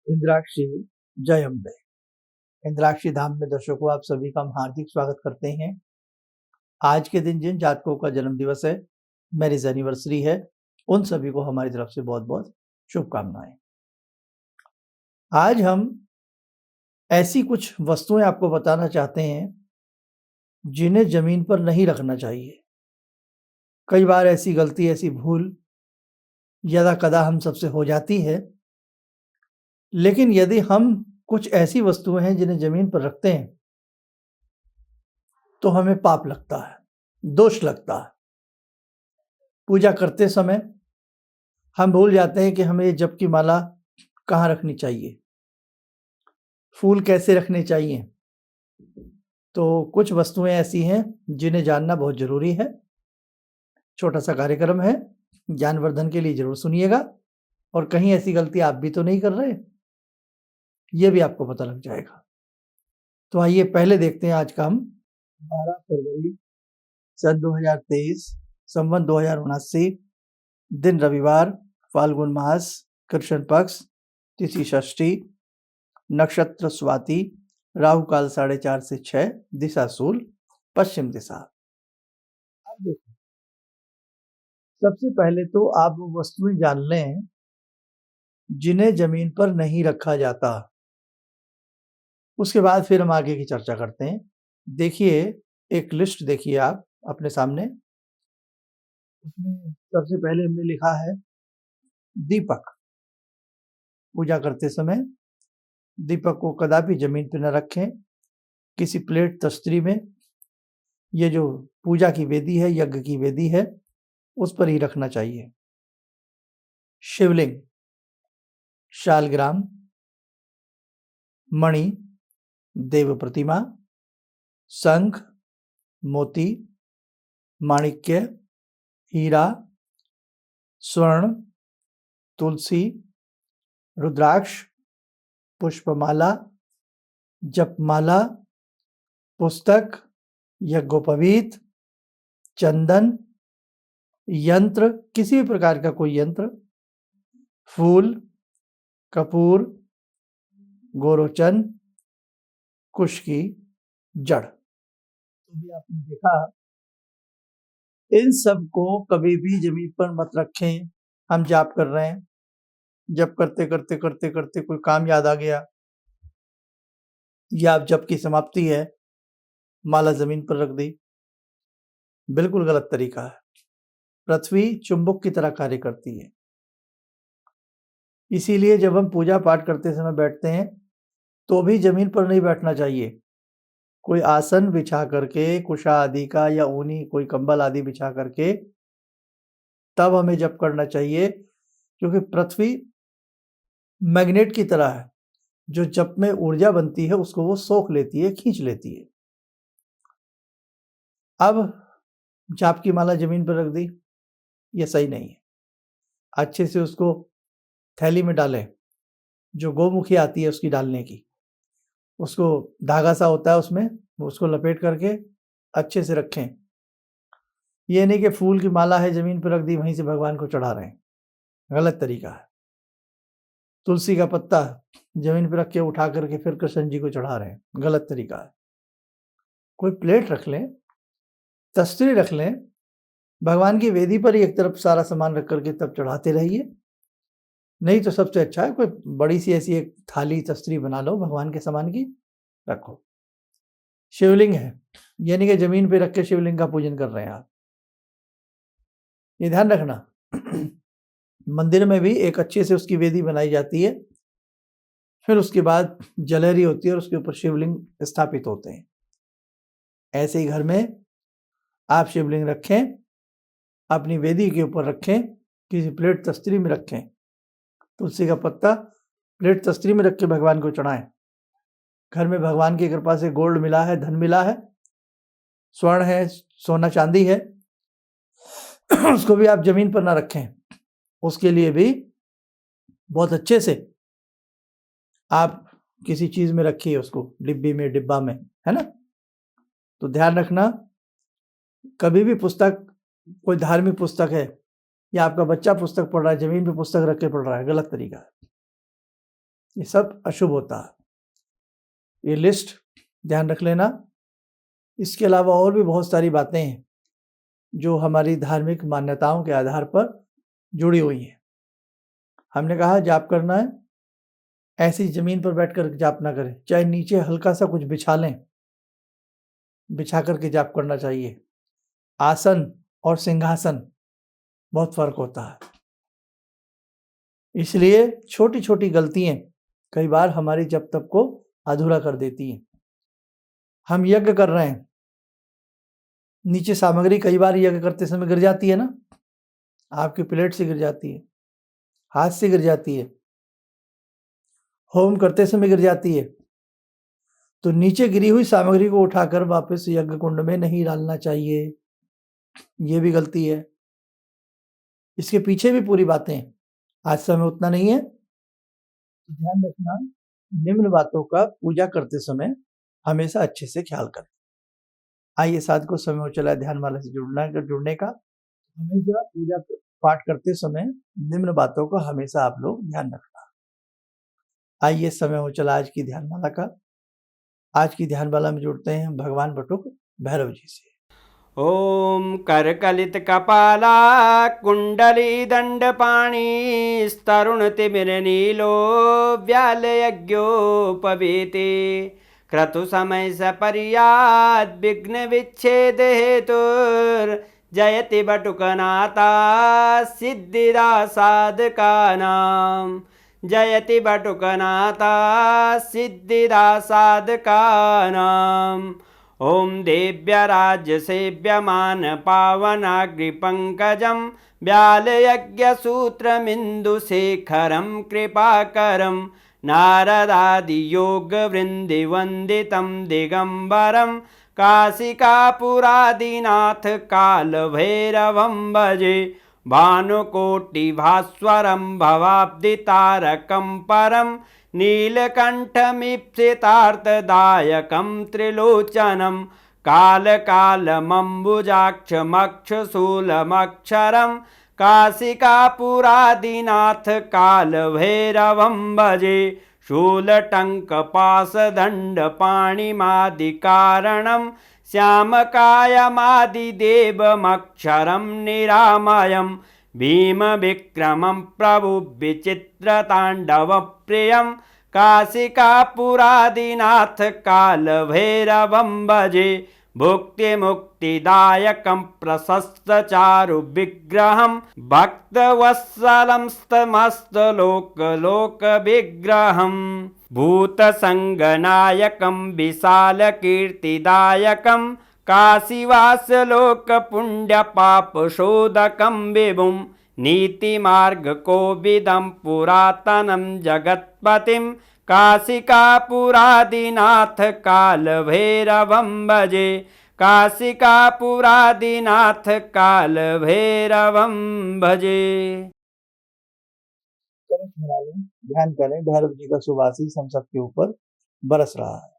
इंद्राक्षी जय अम्बे। इंद्राक्षी धाम में दर्शकों आप सभी का हम हार्दिक स्वागत करते हैं। आज के दिन जिन जातकों का जन्म दिवस है, मैरिज एनिवर्सरी है, उन सभी को हमारी तरफ से बहुत बहुत शुभकामनाएं। आज हम ऐसी कुछ वस्तुएं आपको बताना चाहते हैं जिन्हें जमीन पर नहीं रखना चाहिए। कई बार ऐसी गलती, ऐसी भूल यदा कदा हम सबसे हो जाती है, लेकिन यदि हम कुछ ऐसी वस्तुएं हैं जिन्हें जमीन पर रखते हैं तो हमें पाप लगता है, दोष लगता है। पूजा करते समय हम भूल जाते हैं कि हमें ये जप की माला कहाँ रखनी चाहिए, फूल कैसे रखने चाहिए। तो कुछ वस्तुएं ऐसी हैं जिन्हें जानना बहुत जरूरी है। छोटा सा कार्यक्रम है, ज्ञानवर्धन के लिए जरूर सुनिएगा। और कहीं ऐसी गलती आप भी तो नहीं कर रहे, ये भी आपको पता लग जाएगा। तो आइए पहले देखते हैं आज का हम 12 फरवरी सन 2023 संवत 2079, दिन रविवार, फाल्गुन मास, कृष्ण पक्ष, तिथि षष्ठी, नक्षत्र स्वाति, राहु काल 4:30 से 6, दिशा शूल, पश्चिम दिशा। अब देखो, सबसे पहले तो आप वो वस्तुएं जान लें जिन्हें जमीन पर नहीं रखा जाता। उसके बाद फिर हम आगे की चर्चा करते हैं। देखिए, एक लिस्ट देखिए आप अपने सामने। उसमें सबसे पहले हमने लिखा है दीपक। पूजा करते समय दीपक को कदापि जमीन पर न रखें, किसी प्लेट तस्तरी में। ये जो पूजा की वेदी है, यज्ञ की वेदी है, उस पर ही रखना चाहिए। शिवलिंग, शालग्राम, मणि, देव प्रतिमा, शंख, मोती, माणिक्य, हीरा, स्वर्ण, तुलसी, रुद्राक्ष, पुष्पमाला, जपमाला, पुस्तक, यज्ञोपवीत, चंदन, यंत्र, किसी भी प्रकार का कोई यंत्र, फूल, कपूर, गोरोचन, कुश की जड़। तो भी आपने देखा, इन सब को कभी भी जमीन पर मत रखें। हम जाप कर रहे हैं, जप करते करते करते करते कोई काम याद आ गया, या आप जप की समाप्ति है, माला जमीन पर रख दी, बिल्कुल गलत तरीका है। पृथ्वी चुंबक की तरह कार्य करती है, इसीलिए जब हम पूजा पाठ करते समय बैठते हैं तो भी जमीन पर नहीं बैठना चाहिए। कोई आसन बिछा करके, कुशा आदि का या ऊनी कोई कंबल आदि बिछा करके तब हमें जप करना चाहिए, क्योंकि पृथ्वी मैग्नेट की तरह है। जो जप में ऊर्जा बनती है उसको वो सोख लेती है, खींच लेती है। अब जाप की माला जमीन पर रख दी, ये सही नहीं है। अच्छे से उसको थैली में डालें, जो गोमुखी आती है उसकी डालने की, उसको धागा सा होता है उसमें, उसको लपेट करके अच्छे से रखें। ये नहीं कि फूल की माला है जमीन पर रख दी, वहीं से भगवान को चढ़ा रहे हैं, गलत तरीका है। तुलसी का पत्ता जमीन पर रख के उठा करके फिर कृष्ण जी को चढ़ा रहे हैं, गलत तरीका है। कोई प्लेट रख लें, तस्तरी रख लें, भगवान की वेदी पर ही एक तरफ सारा सामान रख करके तब चढ़ाते रहिए। नहीं तो सबसे अच्छा है कोई बड़ी सी ऐसी एक थाली तस्तरी बना लो भगवान के सामान की, रखो। शिवलिंग है, यानी कि जमीन पे रख के शिवलिंग का पूजन कर रहे हैं आप, ये ध्यान रखना। मंदिर में भी एक अच्छे से उसकी वेदी बनाई जाती है, फिर उसके बाद जलेरी होती है और उसके ऊपर शिवलिंग स्थापित होते हैं। ऐसे ही घर में आप शिवलिंग रखें, अपनी वेदी के ऊपर रखें, किसी प्लेट तस्तरी में रखें। तुलसी का पत्ता प्लेट तस्तरी में रख के भगवान को चढ़ाएं। घर में भगवान की कृपा से गोल्ड मिला है, धन मिला है, स्वर्ण है, सोना चांदी है, उसको भी आप जमीन पर ना रखें। उसके लिए भी बहुत अच्छे से आप किसी चीज में रखिए उसको, डिब्बी में, डिब्बा में, है ना। तो ध्यान रखना, कभी भी पुस्तक, कोई धार्मिक पुस्तक है या आपका बच्चा पुस्तक पढ़ रहा है, जमीन पे पुस्तक रख के पढ़ रहा है, गलत तरीका है। ये सब अशुभ होता है। ये लिस्ट ध्यान रख लेना। इसके अलावा और भी बहुत सारी बातें हैं जो हमारी धार्मिक मान्यताओं के आधार पर जुड़ी हुई हैं। हमने कहा जाप करना है, ऐसी ज़मीन पर बैठकर जाप ना करें, चाहे नीचे हल्का-सा कुछ बिछा लें, बिछा कर के जाप करना चाहिए। आसन और सिंहासन बहुत फ़र्क होता है। इसलिए छोटी-छोटी गलतियाँ कई बार हमारी जप तप को अधूरा कर देती हैं। हम यज्ञ कर रहे हैं, नीचे सामग्री कई बार यज्ञ करते समय गिर जाती है ना, आपकी प्लेट से गिर जाती है, हाथ से गिर जाती है, होम करते समय गिर जाती है। तो नीचे गिरी हुई सामग्री को उठाकर वापस यज्ञ कुंड में नहीं डालना चाहिए, ये भी गलती है। इसके पीछे भी पूरी बातें हैं, आज समय उतना नहीं है, तो ध्यान रखना निम्न बातों का पूजा करते समय हमेशा अच्छे से ख्याल करें। आइए साथ को समय हो चला है ध्यानमाला से जुड़ने का। हमेशा पूजा पाठ करते समय निम्न बातों का हमेशा आप लोग ध्यान रखना। आइए समय हो चला आज की ध्यानमाला का। आज की ध्यानमाला में जुड़ते हैं हम भगवान बटुक भैरव जी से। ओम करकलित कपाला कुंडली दंडपाणी स्तरुण तिमिर नीलो व्याल यज्ञोपवीते क्रतु समय सपर्याद विघ्न विच्छेद हेतुर जयति बटुकनाथा सिद्धिदा साधकानां जयति बटुकनाथा सिद्धिदा साधकानां। ओम देव्य राज्य सेव्यमान पावनाग्रिपंकजं व्यालयज्ञसूत्रमिन्दुशेखरं कृपाकरं नारदादियोगवृन्दिवन्दितं दिगम्बरं काशिकापुरादिनाथ कालभैरवं भजे भानुकोटिभास्वरं भवाब्दितारकं परं नीलकण्ठमीप्सितार्थदायकं त्रिलोचनं कालकालमम्बुजाक्षमक्षशूलमक्षरं काशिकापुरादिनाथ कालभैरवं भजे शूलटङ्कपाशदण्डपाणिमादिकारणं श्यामकायमादिदेवमक्षरं निरामयं भीमविक्रमं प्रभुविचित्रताण्डवप्रियं काशिकापुरादिनाथ कालभैरवं भजे भुक्तिमुक्तिदायकं प्रशस्तचारुविग्रहं भक्तवत्सलं स्तमस्तलोकलोकविग्रहं भूतसङ्गनायकं विशालकीर्तिदायकं काशीवासलोकपुण्यपापशोधकं विभुं नीतिमार्गकोविदं पुरातनं जगत्पतिं काशिकापुरादिनाथ कालभैरवं भजे काशिकापुरादिनाथ कालभैरवं भजे। ध्यान करें भैरव जी का शुभ आशीष हम सबके ऊपर बरस रहा है।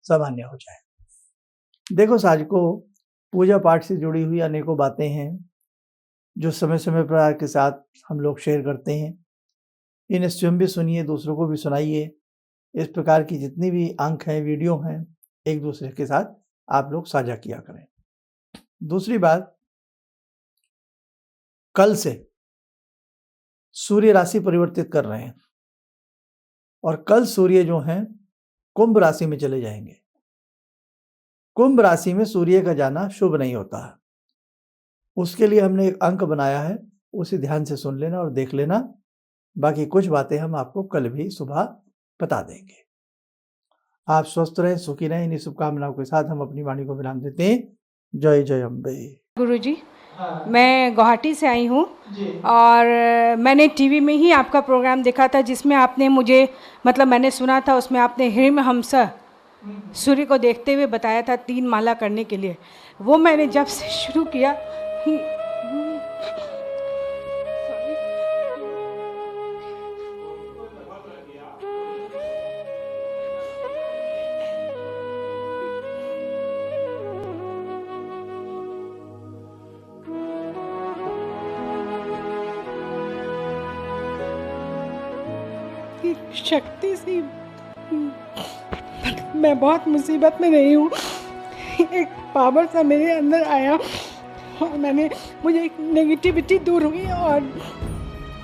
सामान्य हो जाए। देखो साजको, पूजा पाठ से जुड़ी हुई अनेकों बातें हैं जो समय समय पर के साथ हम लोग शेयर करते हैं। इन्हें स्वयं भी सुनिए, दूसरों को भी सुनाइए। इस प्रकार की जितनी भी अंक हैं, वीडियो हैं, एक दूसरे के साथ आप लोग साझा किया करें। दूसरी बात, कल से सूर्य राशि परिवर्तित कर रहे हैं और कल सूर्य जो हैं कुंभ राशि में चले जाएंगे। कुंभ राशि में सूर्य का जाना शुभ नहीं होता है। उसके लिए हमने एक अंक बनाया है, उसे ध्यान से सुन लेना और देख लेना। बाकी कुछ बातें हम आपको कल भी सुबह बता देंगे। आप स्वस्थ रहें, सुखी रहें। इन्हीं शुभकामनाओं के साथ हम अपनी वाणी को विराम देते हैं। जय जय अम्बे। गुरुजी, मैं गुवाहाटी से आई हूँ और मैंने टीवी में ही आपका प्रोग्राम देखा था जिसमें आपने मुझे मैंने सुना था, उसमें आपने हिरण्यहंस सूर्य को देखते हुए बताया था 3 माला करने के लिए। वो मैंने जब से शुरू किया की शक्ति से मैं बहुत मुसीबत में रही हूँ। एक पावर सा मेरे अंदर आया और मुझे एक नेगेटिविटी दूर हुई और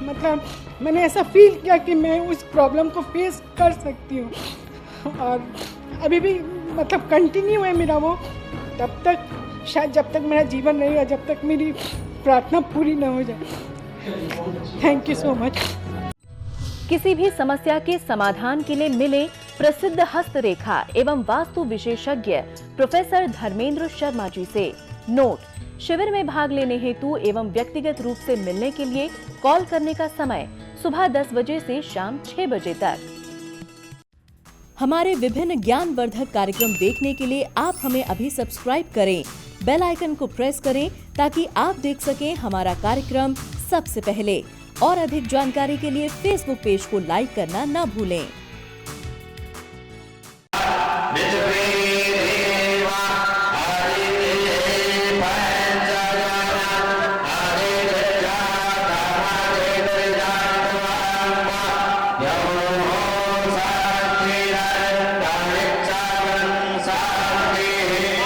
मतलब मैंने ऐसा फील किया कि मैं उस प्रॉब्लम को फेस कर सकती हूँ और अभी भी मतलब कंटिन्यू है मेरा वो, तब तक शायद जब तक मेरा जीवन रहेगा, जब तक मेरी प्रार्थना पूरी ना हो जाए। Thank you so much. किसी भी समस्या के समाधान के लिए मिले प्रसिद्ध हस्तरेखा एवं वास्तु विशेषज्ञ प्रोफेसर धर्मेंद्र शर्मा जी से। नोट: शिविर में भाग लेने हेतु एवं व्यक्तिगत रूप से मिलने के लिए कॉल करने का समय सुबह 10 बजे से शाम 6 बजे तक। हमारे विभिन्न ज्ञानवर्धक कार्यक्रम देखने के लिए आप हमें अभी सब्सक्राइब करें, बेल आइकन को प्रेस करें ताकि आप देख सकें हमारा कार्यक्रम सबसे पहले। और अधिक जानकारी के लिए फेसबुक पेज को लाइक करना न भूलें।